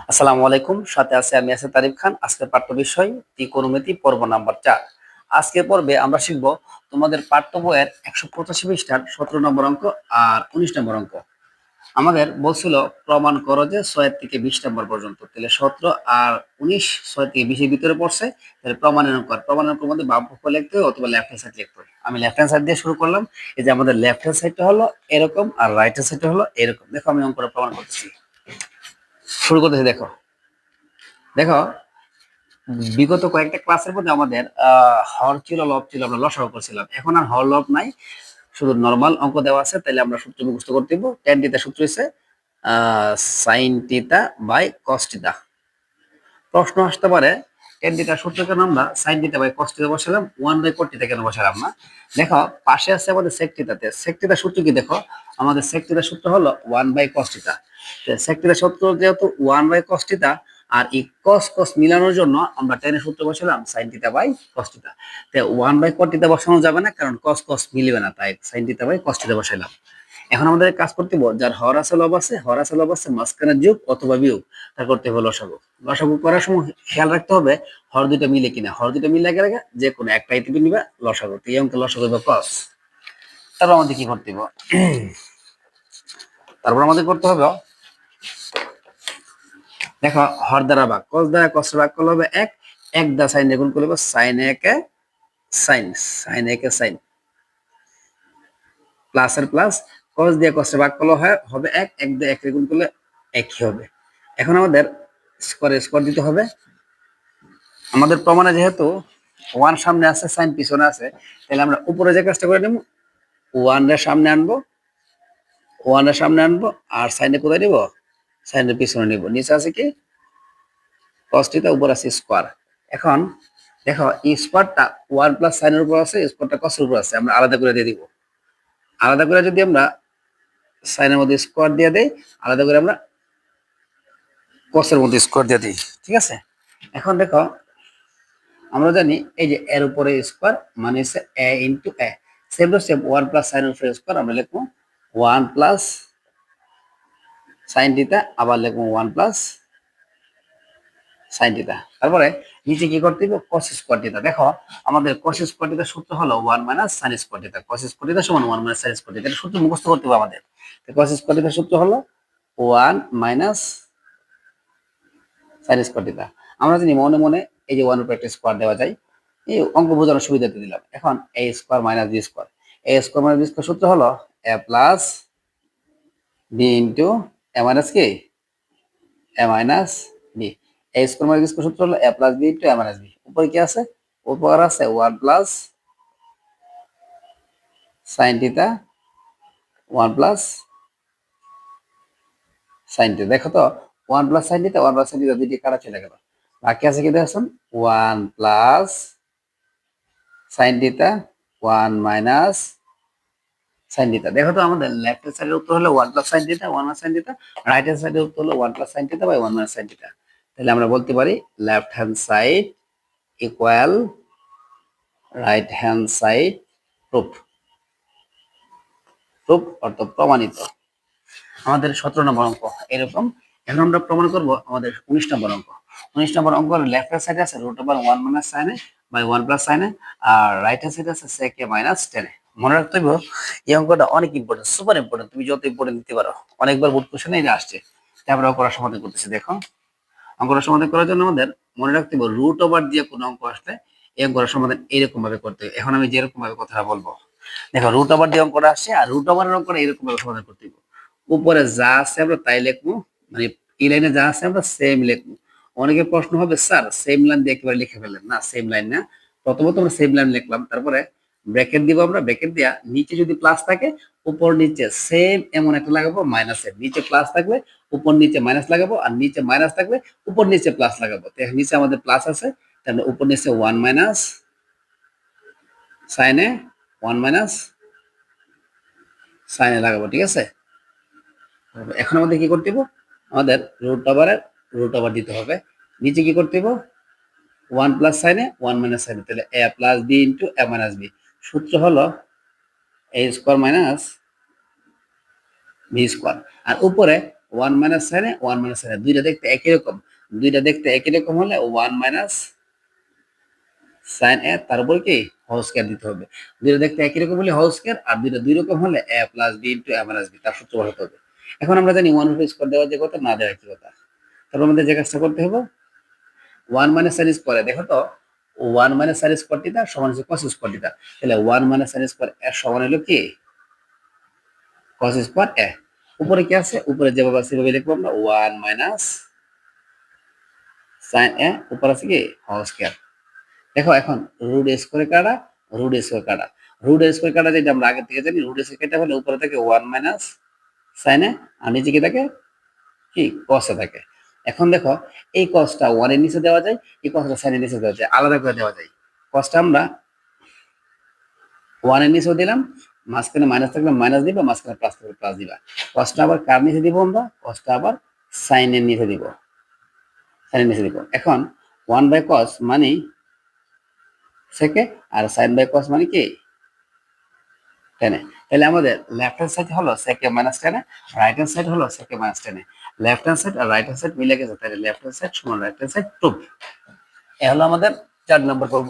আসসালামু আলাইকুম, সাথে আছে আমি আছি তারিফ খান। আজকের পাঠ্য বিষয় ত্রিকোণমিতি পর্ব নাম্বার 4। আজকের পর্বে আমরা শিখব তোমাদের পাঠ্য বইয়ের 185 পৃষ্ঠার 17 নম্বর অঙ্ক আর 19 নম্বর অঙ্ক। আমাদের বলছিল প্রমাণ করো যে 6 থেকে 20 নম্বর পর্যন্ত, তাহলে 17 আর 19 6 থেকে 20 এর ভিতরে পড়ছে। তাহলে প্রমাণের অঙ্ক, আর প্রমাণের অঙ্কের মধ্যে বাম পক্ষ লিখতে হয় অথবা লেফট হ্যান্ড সাইড লিখতে হয়। আমি লেফট হ্যান্ড সাইড দিয়ে শুরু করলাম। এই যে আমাদের লেফট হ্যান্ড সাইডটা হলো এরকম আর রাইট হ্যান্ড সাইডটা হলো এরকম। দেখো আমি অঙ্কটা প্রমাণ করতেছি, শুরু করতেছি। দেখো দেখো বিগত কয়েকটা ক্লাসের মধ্যে আমাদের হর ছিল, লব ছিল, আমরা লসাগু করছিলাম। এখন আর হর লব নাই, শুধু নরমাল অঙ্ক দেওয়া আছে। তাহলে আমরা সূত্র মুখস্থ করতে দিব। tan থিটা সূত্র হচ্ছে sin theta by cos theta. প্রশ্ন আসতে পারে tan থিটা সূত্র কেন আমরা sin theta by cos theta বসালাম, 1 বাই cot থিটা কেন বসালাম না? দেখো পাশে আছে আমাদের sec থিটাতে। sec থিটা সূত্র কি? দেখো আমাদের sec থিটা সূত্র হলো 1 by cos theta. sec theta সূত্র যেহেতু 1 বাই cos থিটা, আর এই cos cos মিলানোর জন্য আমরা tan এর সূত্র বসালাম sin theta by cos theta. তো 1 বাই cot থিটা বসানো যাবে না, কারণ cos cos মিলবে না, তাই sin theta by cos theta বসাইলাম। এখন আমাদের কাজ করতে হবে, যার হর আছে লব আছে, হর আছে লব আছে, মাঝখানে যোগ অথবা বিয়োগ, তা করতে হবে লসাগু। লসাগু করার সময় খেয়াল রাখতে হবে হর দুইটা মিলে কিনা। হর দুইটা মিলে গেলে যে কোনো একটাই তুমি নিবা লসাগু। এই অঙ্কে লসাগু হবে cos। তারপর আমাদের কি করতে হবে? তারপর আমাদের করতে হবে, দেখো হর দ্বারা ভাগ, cos দ্বারা cos ভাগ করলে হবে 1, 1 দ্বারা sin গুণ করলে হবে sin 1 এ sin, sin 1 এ sin, প্লাস এর প্লাস, cos দিয়ে cos ভাগ করলে হবে 1, 1 দিয়ে 1 গুণ করলে 1 হবে। এখন আমাদের স্কোয়ার দিতে হবে। আমাদের প্রমাণে যেহেতু 1 সামনে আছে, sin পিছনে আছে, তাহলে আমরা উপরে যে কাজটা করে নেব, 1 এর সামনে আনবো, 1 এর সামনে আনবো, আর sin এ কোথায় নিব? sin এর পিছনে নিব। নিচে আছে কি? cos থিটা, উপর আছে স্কোয়ার। এখন দেখো এই স্কোয়ারটা 1 প্লাস sin এর উপর আছে, স্কোয়ারটা cos এর উপর আছে, আমরা আলাদা করে দিয়ে দিব। আলাদা করে যদি আমরা sin এর মধ্যে স্কোয়ার দিয়ে দেই, আলাদা করে আমরা cos এর মধ্যে স্কোয়ার দিয়ে দিই, ঠিক আছে? এখন দেখো আমরা জানি এই যে এর উপরে স্কোয়ার মানে হচ্ছে a into a, same to same 1 plus sin এর উপরে স্কোয়ার আমরা লিখবো 1 প্লাস sin থিটা, আবার লিখবো 1 প্লাস sin থিটা। তারপরে নিচে কি করতে হবে? cos square theta. দেখো আমাদের cos স্কোয়ার থিটার সূত্র হলো 1 minus sin square theta. cos square theta সমান 1 মাইনাস sin স্কোয়ার থিটা। এটা সূত্র মুখস্থ করতে হবে আমাদের। তো cos স্কোয়ার থিটার সূত্র হলো 1 মাইনাস sin স্কোয়ার থিটা। আমরা জানি মনে মনে এই যে 1 এর উপর একটা স্কোয়ার দেওয়া যায়, এই অঙ্ক বোঝানোর সুবিধাতে দিলাম। এখন a square minus b square, a square minus b square সূত্র হলো a plus b into a minus কি a minus b। a square minus b square সূত্র হলো a plus b into a minus b। উপরে কি আছে? উপরে আছে 1 plus sin theta, 1 plus sin theta. দেখো তো 1 plus sin theta, 1 plus sin theta দুইটি কাটা চলে গেল। বাকি আছে কি দেখছেন? 1 plus sin theta, 1 minus sin theta. দেখো তো আমাদের লেফট হ্যান্ড সাইডের উত্তর হলো 1 plus sin theta, 1 minus sin theta. Right hand সাইডের উত্তর হলো 1 plus sin theta by 1 minus sin theta. তাহলে আমরা বলতে পারি left hand side equal right hand side. Proof, proof অর্থ প্রমাণিত। আমাদের 17 নম্বর অঙ্ক এরকম। এখন আমরা প্রমাণ করব আমাদের 19 নম্বর অঙ্ক। 19 নম্বর অঙ্ক লেফট হ্যান্ড সাইডে আছে √1 minus sin a by 1 plus sin a, আর রাইট হ্যান্ড সাইডে আছে sec a minus tan a। মনে রাখতে হবে এই অঙ্কটা অনেক ইম্পর্টেন্ট, সুপার ইম্পর্টেন্ট। তুমি যত ইম্পর্টেন্ট দিতে পারো, অনেকবার বোর্ড কোশ্চেনে এটা আসছে। তারপরে অঙ্কটা সমাধান করতেছি। দেখো অঙ্কটা সমাধান করার জন্য আমাদের মনে রাখতে হবে √ওভার দিয়ে কোনো অঙ্ক আসলে এই অঙ্কটা সমাধান এরকম ভাবে করতে হবে। এখন আমি যেরকম ভাবে কথাটা বলবো, দেখো √ওভার দিয়ে অঙ্কটা আসছে, আর √ওভারের অঙ্কটা এরকম ভাবে সমাধান করতে হবে। উপরে যা আছে আমরা তাই লিখবো, মানে এই লাইনে যা আছে আমরা সেম লিখবো। অনেকে প্রশ্ন হবে স্যার সেম লাইন দিয়ে একেবারে লিখে ফেলেন, না সেম লাইন না। প্রথমত আমরা সেম লাইন লিখলাম, তারপরে ব্র্যাকেট দিব। আমরা ব্র্যাকেট দিয়া নিচে যদি প্লাস থাকে উপর নিচে সেম এমন একটা লাগাবো মাইনাসের, নিচে প্লাস থাকলে উপর নিচে মাইনাস লাগাবো, আর নিচে মাইনাস থাকলে উপর নিচে প্লাস লাগাবো। তো নিচে আমাদের প্লাস আছে, তাহলে উপর নিচে 1 minus sin a, 1 minus sin a লাগাবো, ঠিক আছে? এখন আমাদের কি করতে হবে? আমাদের √ওভার দিতে হবে। নিচে কি করতে হবে? 1 plus sin a, 1 minus sin a, তাহলে a plus b into a minus b। সূত্র হলো a square minus b square. আর উপরে ওয়ান মাইনাস সাইনে ওয়ান মাইনাস সাইনে দুইটা দেখতে একই রকম, দুইটা দেখতে একই রকম হলে ওয়ান মাইনাস সাইন এ তার উপর কি হোল স্কয়ার দিতে হবে। দুইটা দেখতে একই রকম হলে হোল স্কয়ার, আর দুইটা দুই রকম হলে এ প্লাস বি ইন্টু এ মাইনাস বি তার সূত্র বসাতে হবে। এখন আমরা জানি ওয়ান উপর স্কয়ার দেওয়া যে কথা, না দেওয়া কি কথা। তারপর আমাদের যে কাজটা করতে হবে, ওয়ান মাইনাস সাইন স্কয়ার, দেখো তো one minus sine square theta সমান হচ্ছে কস স্কয়ার থিটা, তাহলে ওয়ান মাইনাস সাইন স্কয়ার এর সমান হলো কি কস স্কয়ার এ। উপরে কি আছে, উপরে যেভাবে আছে সেভাবে লিখবো আমরা, ওয়ান মাইনাস সাইন এ, উপর আছে কি হোল স্কয়ার। দেখো এখন রুট স্কয়ার কাটা, রুট স্কয়ার কাটা, রুট স্কয়ার কাটা যেটা আমরা আগে থেকে জানি, রুট স্কয়ার কেটে হলে উপরে থাকে ওয়ান মাইনাস সাইন এ, আর নিচে কি থাকে কি কসে থাকে। এখন দেখো এই কসটা ওয়ান এর নিচে দেওয়া যায়, এই কসটা সাইনের নিচে দেওয়া যায়, আলাদা করে দেওয়া যায়। কসটা আমরা ওয়ান এর নিচেও দিলাম, মাঝখানে মাইনাস থাকলে মাইনাস দিবা, মাঝখানে প্লাস থাকলে প্লাস দিবা। কসটা আবার কার নিচে দিব আমরা, কসটা আবার সাইনের নিচে দিব, সাইনের নিচে দিব। এখন ওয়ান বাই কস মানে সেকে, আর সাইন বাই কস মানে কি টেনে। তাহলে আমাদের লেফট হ্যান্ড সাইড হলো সেকে মাইনাস টেনে, রাইট হ্যান্ড সাইড হলো সেকে মাইনাস টেনে। লেফট হ্যান্ড সাইড আর রাইট হ্যান্ড সাইড মিলে গেছে, তাহলে লেফট হ্যান্ড সাইড সমান রাইট হ্যান্ড সাইড প্রুফ। এ হলো আমাদের 4 নম্বর পর্ব।